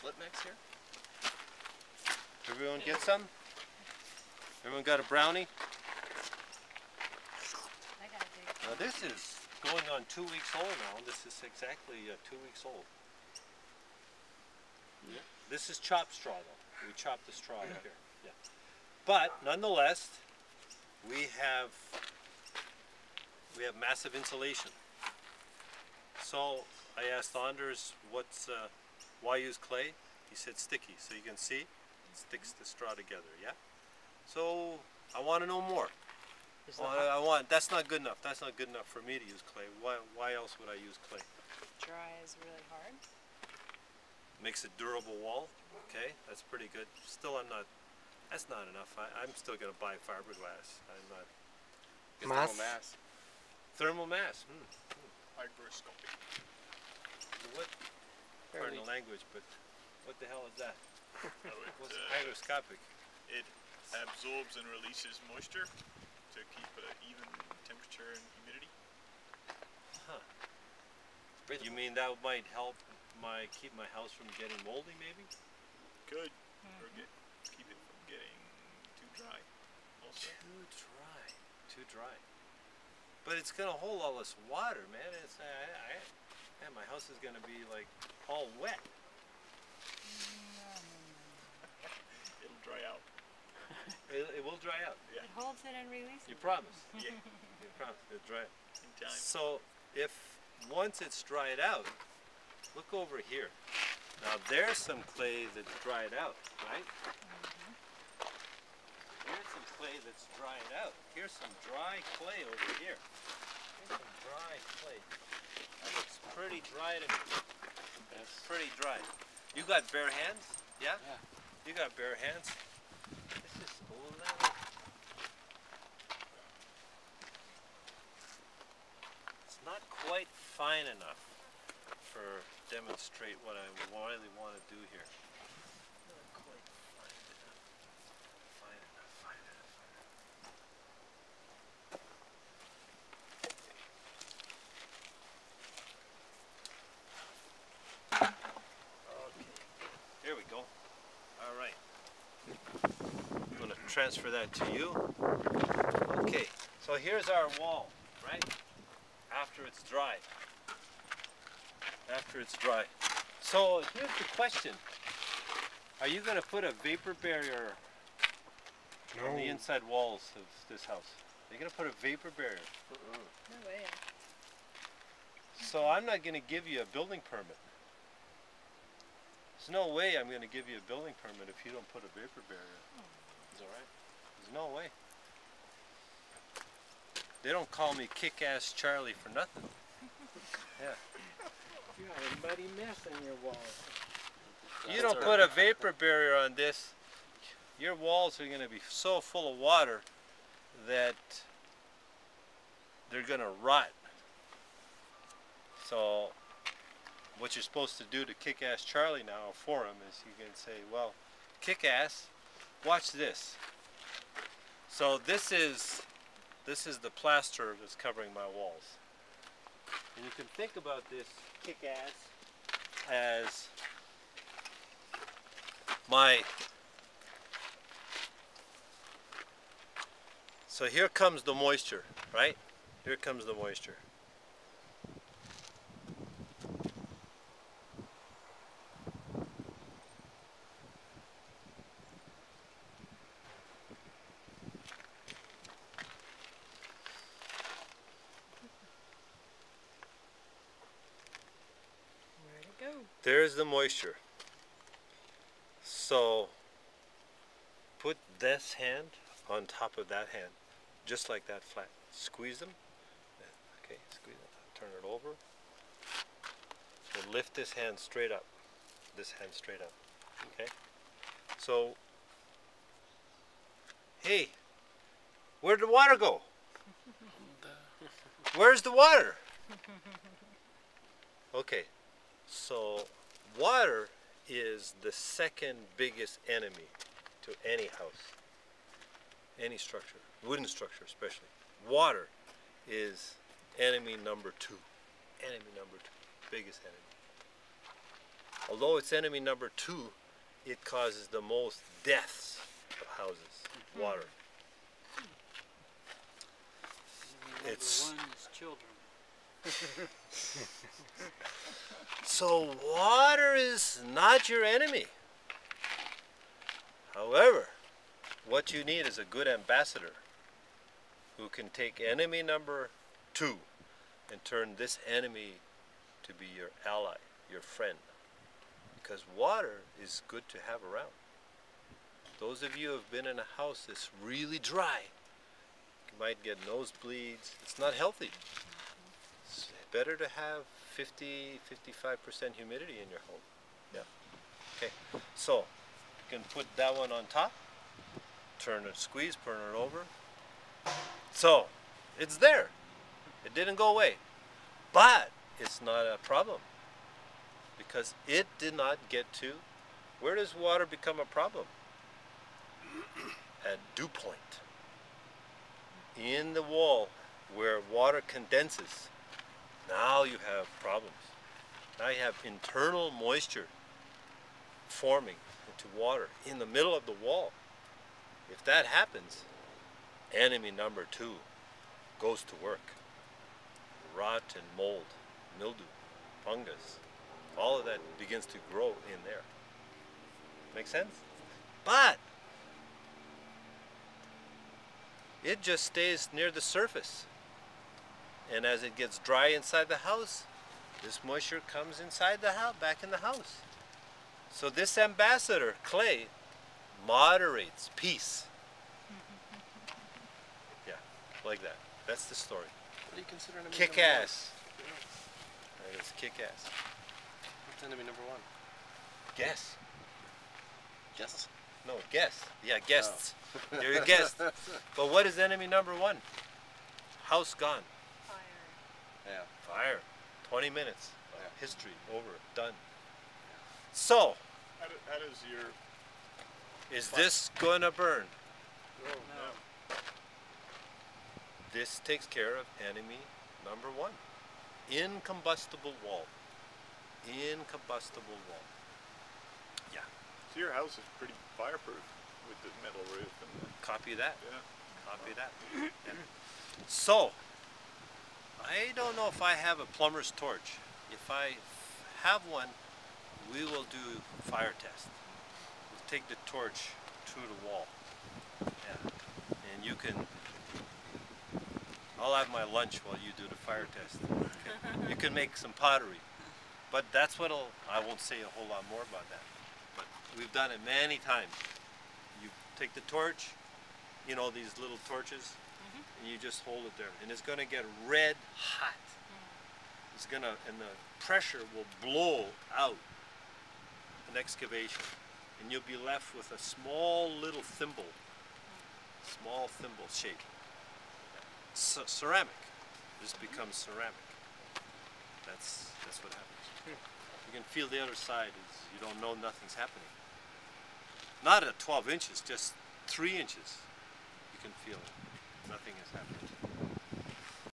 split mix here. Everyone get some? Everyone got a brownie? I got a big. Now this is going on 2 weeks old now. This is exactly 2 weeks old. Yeah. This is chopped straw though. We chop the straw up here. Yeah. But nonetheless, we have massive insulation. So I asked Anders, why use clay? He said sticky. So you can see, it sticks the straw together. Yeah. So I want to know more. That's not good enough. That's not good enough for me to use clay. Why else would I use clay? Dries really hard. Makes a durable wall. Okay, that's pretty good. Still, that's not enough. I'm still going to buy fiberglass. I'm not. Thermal mass. Thermal mass. Hygroscopic. What? Pardon the language, but what the hell is that? What's hygroscopic? It absorbs and releases moisture to keep an even temperature and humidity. Huh. You mean that might help keep my house from getting moldy, maybe? Could. Or keep it from getting too dry. Also. Too dry. But it's gonna hold all this water, man. Man, my house is gonna be like all wet. It'll dry out. It will dry out. Yeah. It holds it and releases it. You promise? Yeah. You promise it'll dry out. In time. So once it's dried out, look over here. Now there's some clay that's dried out, right? Here's some clay that's dried out. Here's some dry clay over here. Here's some dry clay. That looks pretty dry to me. That's pretty dry. You got bare hands? Yeah? Yeah. You got bare hands? This is level. It's not quite fine enough for demonstrate what I really want to do here. Not quite fine enough. Fine enough. Okay. Here we go. All right. I'm going to transfer that to you. Okay. So here's our wall, right? After it's dry. After it's dry. So here's the question. Are you going to put a vapor barrier on the inside walls of this house? Are you going to put a vapor barrier? No way. So I'm not going to give you a building permit. There's no way I'm going to give you a building permit if you don't put a vapor barrier. Is that right? There's no way. They don't call me Kick-Ass Charlie for nothing. Yeah. You got a muddy mess on your walls. You don't put a vapor barrier on this, your walls are going to be so full of water that they're going to rot. So what you're supposed to do to Kick-Ass Charlie now for him is you can say, well, Kick-Ass, watch this. So this is the plaster that's covering my walls. And you can think about this Kick-Ass as so here comes the moisture, right? Here comes the moisture. Where'd it go? There's the moisture. So put this hand on top of that hand, just like that, flat. Squeeze them. Okay, squeeze it. Turn it over. And lift this hand straight up. This hand straight up. Okay? So, hey, where'd the water go? Where's the water? Okay, so water is the second biggest enemy to any house, any structure, wooden structure especially. Water is enemy number 2. Enemy number 2, biggest enemy. Although it's enemy number 2, it causes the most deaths of houses. Water. It's Number 1 is children. so water is not your enemy. However, what you need is a good ambassador who can take enemy number 2 and turn this enemy to be your ally, your friend. Because water is good to have around. Those of you who have been in a house that's really dry, you might get nosebleeds. It's not healthy. It's better to have 50-55% humidity in your home. Yeah. Okay. So you can put that one on top, turn it, squeeze, turn it over. So it's there. It didn't go away. But it's not a problem because it did not get to. Where does water become a problem? At dew point. In the wall where water condenses. Now you have problems. Now you have internal moisture forming into water in the middle of the wall. If that happens, enemy number 2 goes to work. Rot and mold, mildew, fungus, all of that begins to grow in there. Make sense? But it just stays near the surface. And as it gets dry inside the house, this moisture comes inside the house, back in the house. So this ambassador, clay, moderates peace. Yeah, like that. That's the story. What do you consider enemy Kick number ass. That is kick ass. 1? What's enemy number 1? Guess. Guess. No, guess. Yeah, guests. You're a guest. But what is enemy number 1? House gone. Fire. Yeah. Fire. 20 minutes. Yeah. History. Over. Done. So, How does your is this gonna burn? no. This takes care of enemy number 1. Incombustible wall. Incombustible wall. Yeah. So your house is pretty fireproof with the metal roof and the, Copy that. yeah. Copy that. Yeah. So, I don't know if I have a plumber's torch. If I have one, we will do fire test. We'll take the torch to the wall. Yeah. And you can, I'll have my lunch while you do the fire test. Okay? You can make some pottery. But that's what I won't say a whole lot more about that. But we've done it many times. You take the torch, you know, these little torches, and you just hold it there. And it's going to get red hot. It's going to, and the pressure will blow out an excavation. And you'll be left with a small little thimble. Small thimble shape. Ceramic. This becomes ceramic. That's what happens. You can feel the other side is you don't know nothing's happening. Not at 12 inches, just 3 inches. You can feel it. Nothing is happening.